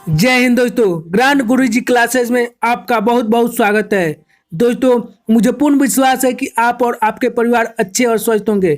जय हिंद दोस्तों। ग्रांड गुरुजी क्लासेस में आपका बहुत बहुत स्वागत है। दोस्तों, मुझे पूर्ण विश्वास है कि आप और आपके परिवार अच्छे और स्वस्थ होंगे।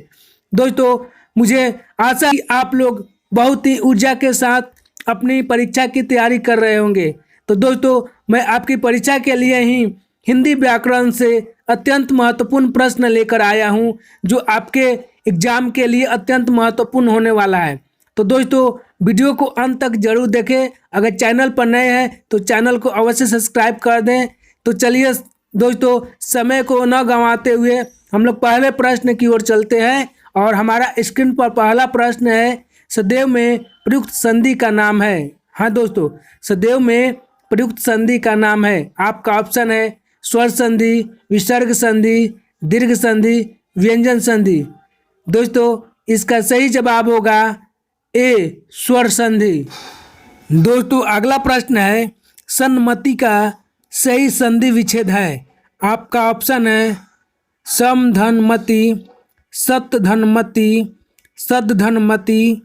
दोस्तों, मुझे आशा है कि आप लोग बहुत ही ऊर्जा के साथ अपनी परीक्षा की तैयारी कर रहे होंगे। तो दोस्तों, मैं आपकी परीक्षा के लिए ही हिंदी व्याकरण से अत्यंत महत्वपूर्ण प्रश्न लेकर आया हूं, जो आपके एग्जाम के लिए अत्यंत महत्वपूर्ण होने वाला है। तो दोस्तों, वीडियो को अंत तक जरूर देखें। अगर चैनल पर नए हैं तो चैनल को अवश्य सब्सक्राइब कर दें। तो चलिए दोस्तों, समय को न गंवाते हुए हम लोग पहले प्रश्न की ओर चलते हैं। और हमारा स्क्रीन पर पहला प्रश्न है, सदैव में प्रयुक्त संधि का नाम है। हाँ दोस्तों, सदैव में प्रयुक्त संधि का नाम है। आपका ऑप्शन है स्वर संधि, विसर्ग संधि, दीर्घ संधि, व्यंजन संधि। दोस्तों, इसका सही जवाब होगा ए, स्वर संधि। दोस्तों, अगला प्रश्न है, सन्मति का सही संधि विच्छेद है। आपका ऑप्शन है समधनमति, सतधनमति, सदधनमति,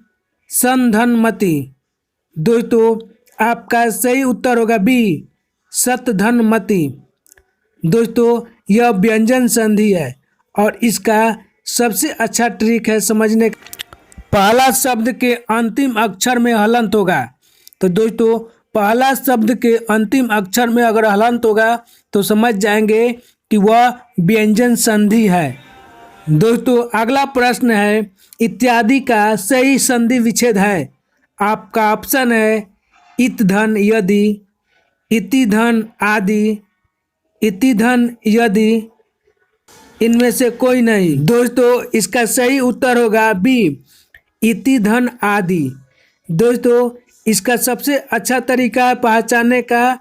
संधनमति। दोस्तों, आपका सही उत्तर होगा बी, सतधनमति। दोस्तों, यह व्यंजन संधि है और इसका सबसे अच्छा ट्रिक है समझने का, पहला शब्द के अंतिम अक्षर में हलंत होगा। तो दोस्तों, पहला शब्द के अंतिम अक्षर में अगर हलंत होगा तो समझ जाएंगे कि वह व्यंजन संधि है। दोस्तों, अगला प्रश्न है, इत्यादि का सही संधि विच्छेद है। आपका ऑप्शन है इत धन यदि, इति धन आदि, इति धन यदि। इनमें से कोई नहीं। दोस्तों, इसका सही उत्तर होगा बी, इति धन आदि। दोस्तों, इसका सबसे अच्छा तरीका है पहचानने का,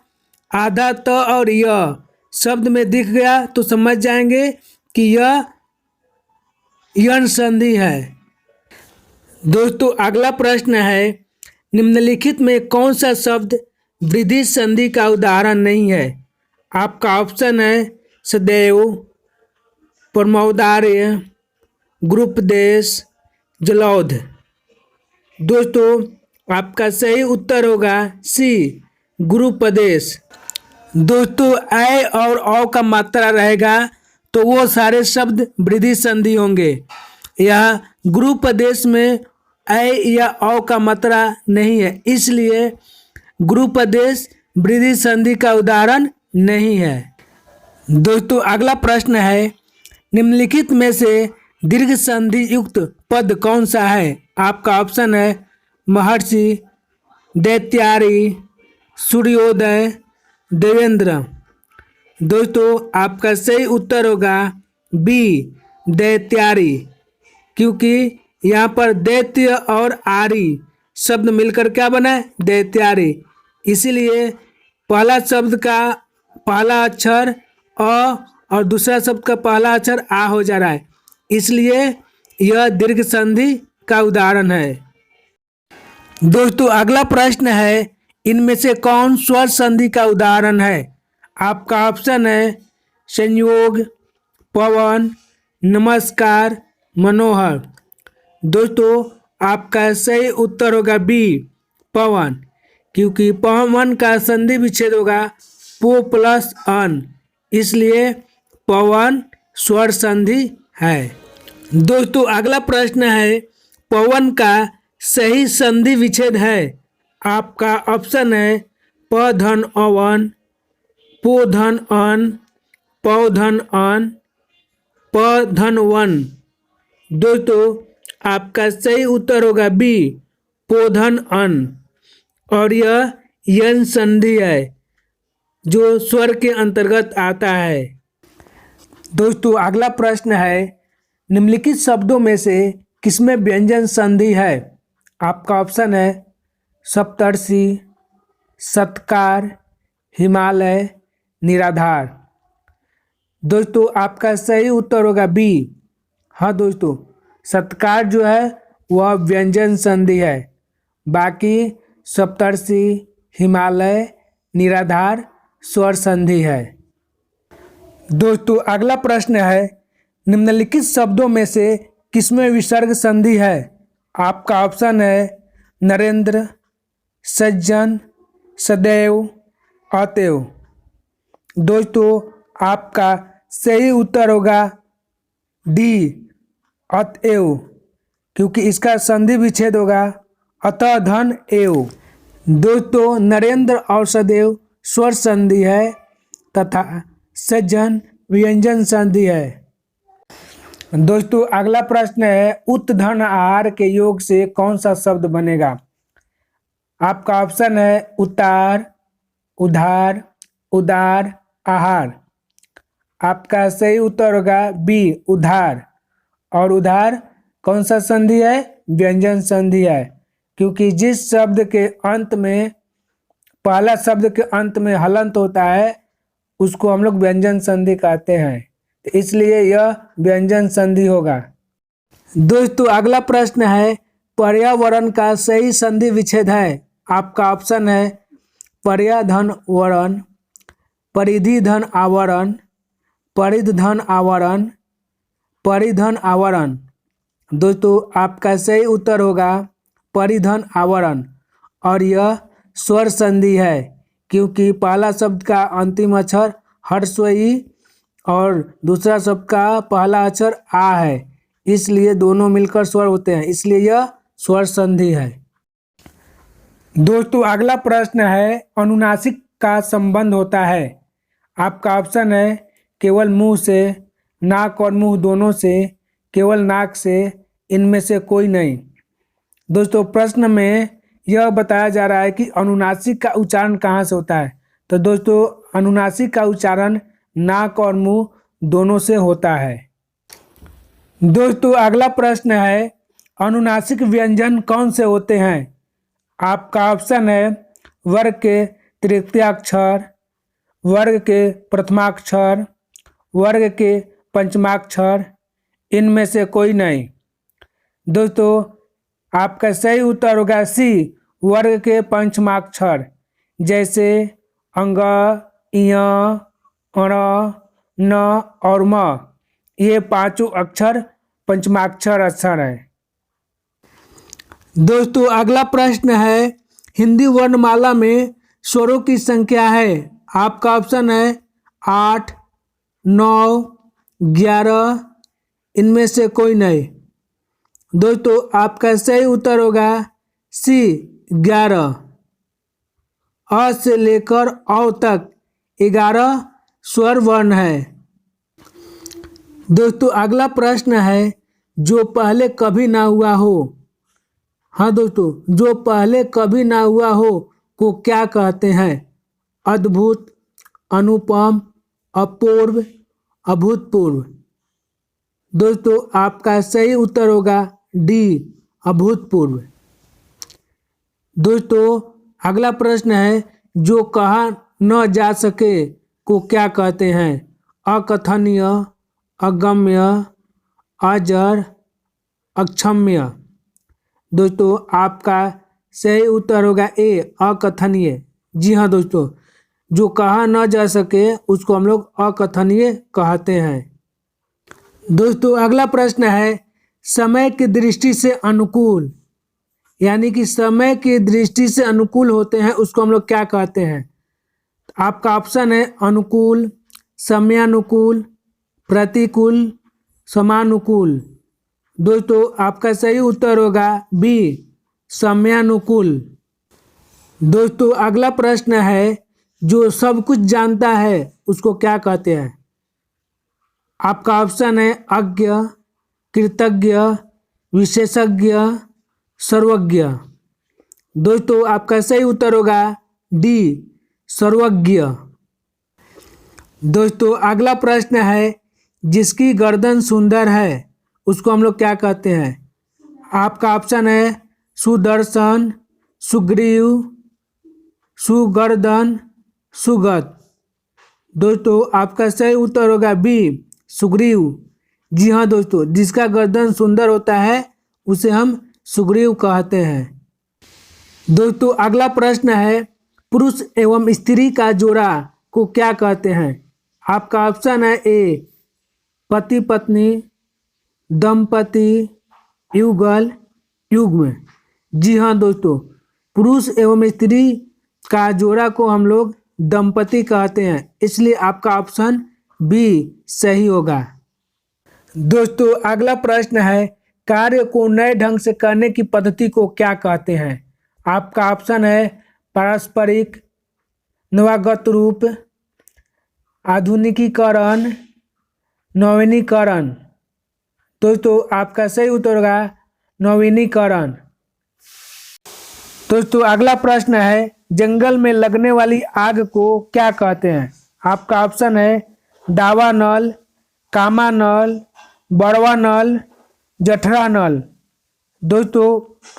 आधा त और यह शब्द में दिख गया तो समझ जाएंगे कि यह यण संधि है। दोस्तों, अगला प्रश्न है, निम्नलिखित में कौन सा शब्द वृद्धि संधि का उदाहरण नहीं है। आपका ऑप्शन है सदैव, परमौदार्य, गुरूपदेश, जलौध। दोस्तों, आपका सही उत्तर होगा सी, गुरूपदेश। दोस्तों, ऐ और औ का मात्रा रहेगा तो वो सारे शब्द वृद्धि संधि होंगे। यह गुरूपदेश में ऐ या औ का मात्रा नहीं है, इसलिए गुरूपदेश वृद्धि संधि का उदाहरण नहीं है। दोस्तों, अगला प्रश्न है, निम्नलिखित में से दीर्घ संधि युक्त पद कौन सा है। आपका ऑप्शन है महर्षि, दैत्यारी, सूर्योदय, देवेंद्र। दोस्तों, आपका सही उत्तर होगा बी, दैत्यारी, क्योंकि यहाँ पर दैत्य और आरी शब्द मिलकर क्या बना है, दैत्यारी। इसीलिए पहला शब्द का पहला अक्षर अ और दूसरा शब्द का पहला अक्षर आ हो जा रहा है, इसलिए यह दीर्घ संधि का उदाहरण है। दोस्तों, अगला प्रश्न है, इनमें से कौन स्वर संधि का उदाहरण है। आपका ऑप्शन है संयोग, पवन, नमस्कार, मनोहर। दोस्तों, आपका सही उत्तर होगा बी, पवन, क्योंकि पवन का संधि विच्छेद होगा पो प्लस अन, इसलिए पवन स्वर संधि है। दोस्तों, अगला प्रश्न है, पवन का सही संधि विच्छेद है। आपका ऑप्शन है प धन अवन, पो धन अन, पौ धन अन, प धन वन। दोस्तों, आपका सही उत्तर होगा बी, पोधन अन, और यह यन संधि है जो स्वर के अंतर्गत आता है। दोस्तों, अगला प्रश्न है, निम्नलिखित शब्दों में से किसमें व्यंजन संधि है। आपका ऑप्शन है सप्तर्षि, सत्कार, हिमालय, निराधार। दोस्तों, आपका सही उत्तर होगा बी। हाँ दोस्तों, सत्कार जो है वह व्यंजन संधि है, बाकी सप्तर्षि, हिमालय, निराधार स्वर संधि है। दोस्तों, अगला प्रश्न है, निम्नलिखित शब्दों में से किसमें विसर्ग संधि है। आपका ऑप्शन है नरेंद्र, सज्जन, सदैव, अतएव। दोस्तों आपका सही उत्तर होगा डी, अतएव, क्योंकि इसका संधि विच्छेद होगा अतः धन एव। दोस्तों नरेंद्र और सदैव स्वर संधि है तथा सज्जन व्यंजन संधि है। दोस्तों अगला प्रश्न है उत धन आहार के योग से कौन सा शब्द बनेगा। आपका ऑप्शन है उतार, उधार, उदार, आहार। आपका सही उत्तर होगा बी, उधार। और उधार कौन सा संधि है, व्यंजन संधि है, क्योंकि जिस शब्द के अंत में पहला शब्द के अंत में हलंत होता है उसको हम लोग व्यंजन संधि कहते हैं, तो इसलिए यह व्यंजन संधि होगा। दोस्तों अगला प्रश्न है पर्यावरण का सही संधि विच्छेद है। आपका ऑप्शन है पर्या धन वरण, परिधि धन आवरण, परिध धन आवरण, परिधन आवरण। दोस्तों आपका सही उत्तर होगा परिधन आवरण। और यह स्वर संधि है क्योंकि पहला शब्द का अंतिम अक्षर ह्रस्व ई और दूसरा शब्द का पहला अक्षर आ है, इसलिए दोनों मिलकर स्वर होते हैं, इसलिए यह स्वर संधि है। दोस्तों अगला प्रश्न है अनुनासिक का संबंध होता है। आपका ऑप्शन है केवल मुंह से, नाक और मुंह दोनों से, केवल नाक से, इनमें से कोई नहीं। दोस्तों प्रश्न में यह बताया जा रहा है कि अनुनासिक का उच्चारण कहाँ से होता है, तो दोस्तों अनुनासिक का उच्चारण नाक और मुंह दोनों से होता है। दोस्तों अगला प्रश्न है अनुनासिक व्यंजन कौन से होते हैं। आपका ऑप्शन है वर्ग के तृतीयाक्षर, वर्ग के प्रथमाक्षर, वर्ग के पंचमाक्षर, इनमें से कोई नहीं। दोस्तों आपका सही उत्तर होगा सी, वर्ग के पंचमाक्षर, जैसे अंग, इय, अण, न और म, ये पांचों अक्षर पंचमाक्षर अक्षर हैं। दोस्तों अगला प्रश्न है हिंदी वर्णमाला में स्वरों की संख्या है। आपका ऑप्शन है 8, 9, 11, इनमें से कोई नहीं। दोस्तों आपका सही उत्तर होगा सी, 11। अ से लेकर औ तक 11 स्वर वर्ण है। दोस्तों अगला प्रश्न है जो पहले कभी ना हुआ हो। हाँ दोस्तों, जो पहले कभी ना हुआ हो को क्या कहते हैं। अद्भुत, अनुपम, अपूर्व, अभूतपूर्व। दोस्तों आपका सही उत्तर होगा डी, अभूतपूर्व। दोस्तों अगला प्रश्न है जो कहा न जा सके को क्या कहते हैं। अकथनीय, अगम्य, अजर, अक्षम्य। दोस्तों आपका सही उत्तर होगा ए, अकथनीय। जी हाँ दोस्तों, जो कहा न जा सके उसको हम लोग अकथनीय कहते हैं। दोस्तों अगला प्रश्न है समय की दृष्टि से अनुकूल, यानी कि समय की दृष्टि से अनुकूल होते हैं उसको हम लोग क्या कहते हैं। आपका ऑप्शन है अनुकूल, समयानुकूल, प्रतिकूल, समानुकूल। दोस्तों आपका सही उत्तर होगा बी, समयानुकूल। दोस्तों अगला प्रश्न है जो सब कुछ जानता है उसको क्या कहते हैं। आपका ऑप्शन है अज्ञ, कृतज्ञ, विशेषज्ञ, सर्वज्ञ। दोस्तों आपका सही उत्तर होगा डी, सर्वज्ञ। दोस्तों अगला प्रश्न है जिसकी गर्दन सुंदर है उसको हम लोग क्या कहते हैं। आपका ऑप्शन है सुदर्शन, सुग्रीव, सुगर्दन, सुगत। दोस्तों आपका सही उत्तर होगा बी, सुग्रीव। जी हाँ दोस्तों, जिसका गर्दन सुंदर होता है उसे हम सुग्रीव कहते हैं। दोस्तों अगला प्रश्न है पुरुष एवं स्त्री का जोड़ा को क्या कहते हैं। आपका ऑप्शन है ए, पति पत्नी, दंपति, युगल, युग्म। जी हाँ दोस्तों, पुरुष एवं स्त्री का जोड़ा को हम लोग दंपति कहते हैं, इसलिए आपका ऑप्शन बी सही होगा। दोस्तों अगला प्रश्न है, कार्य को नए ढंग से करने की पद्धति को क्या कहते हैं? आपका ऑप्शन है पारस्परिक, नवागत रूप, आधुनिकीकरण, नवीनीकरण। दोस्तों आपका सही उत्तर होगा नवीनीकरण। दोस्तों अगला प्रश्न है, जंगल में लगने वाली आग को क्या कहते हैं? आपका ऑप्शन है दावा नल, कामा नल, बड़वा नल, जठरा नल। दोस्तों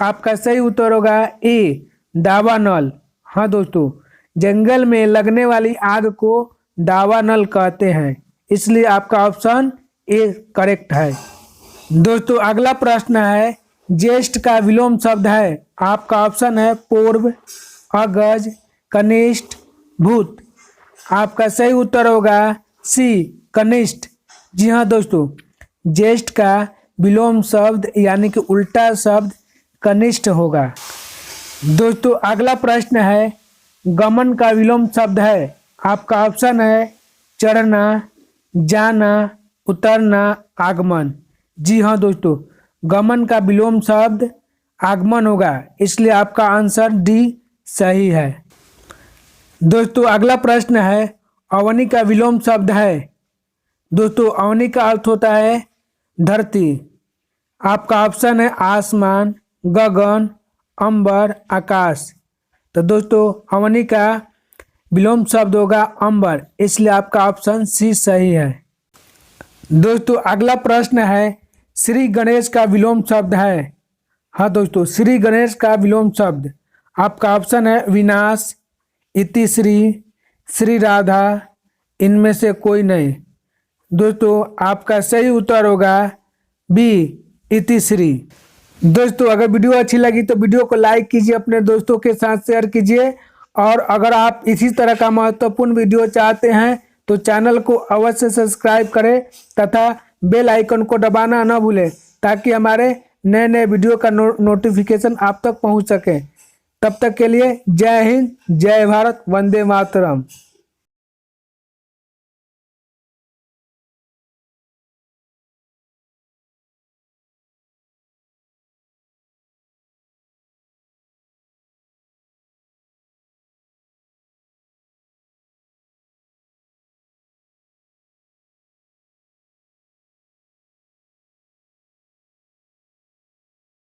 आपका सही उत्तर होगा ए दावा नल। हाँ दोस्तों, जंगल में लगने वाली आग को दावा नल कहते हैं, इसलिए आपका ऑप्शन ए करेक्ट है। दोस्तों अगला प्रश्न है, ज्येष्ठ का विलोम शब्द है। आपका ऑप्शन है पूर्व, अगज, कनिष्ठ, भूत। आपका सही उत्तर होगा सी कनिष्ठ। जी हाँ दोस्तों, ज्येष्ठ का विलोम शब्द यानी कि उल्टा शब्द कनिष्ठ होगा। दोस्तों अगला प्रश्न है, गमन का विलोम शब्द है। आपका ऑप्शन है चढ़ना, जाना, उतरना, आगमन। जी हाँ दोस्तों, गमन का विलोम शब्द आगमन होगा, इसलिए आपका आंसर डी सही है। दोस्तों अगला प्रश्न है, अवनी का विलोम शब्द है। दोस्तों अवनी का अर्थ होता है धरती। आपका ऑप्शन है आसमान, गगन, अंबर, आकाश। तो दोस्तों अवनी का विलोम शब्द होगा अंबर, इसलिए आपका ऑप्शन सी सही है। दोस्तों अगला प्रश्न है, श्री गणेश का विलोम शब्द है। हाँ दोस्तों, श्री गणेश का विलोम शब्द। आपका ऑप्शन है विनाश, इतिश्री, श्री राधा, इनमें से कोई नहीं। दोस्तों आपका सही उत्तर होगा बी इतिश्री। दोस्तों अगर वीडियो अच्छी लगी तो वीडियो को लाइक कीजिए, अपने दोस्तों के साथ शेयर कीजिए, और अगर आप इसी तरह का महत्वपूर्ण वीडियो चाहते हैं तो चैनल को अवश्य सब्सक्राइब करें तथा बेल आइकन को दबाना न भूलें, ताकि हमारे नए नए वीडियो का नोटिफिकेशन आप तक पहुंच सके। तब तक के लिए जय हिंद, जय भारत, वंदे मातरम।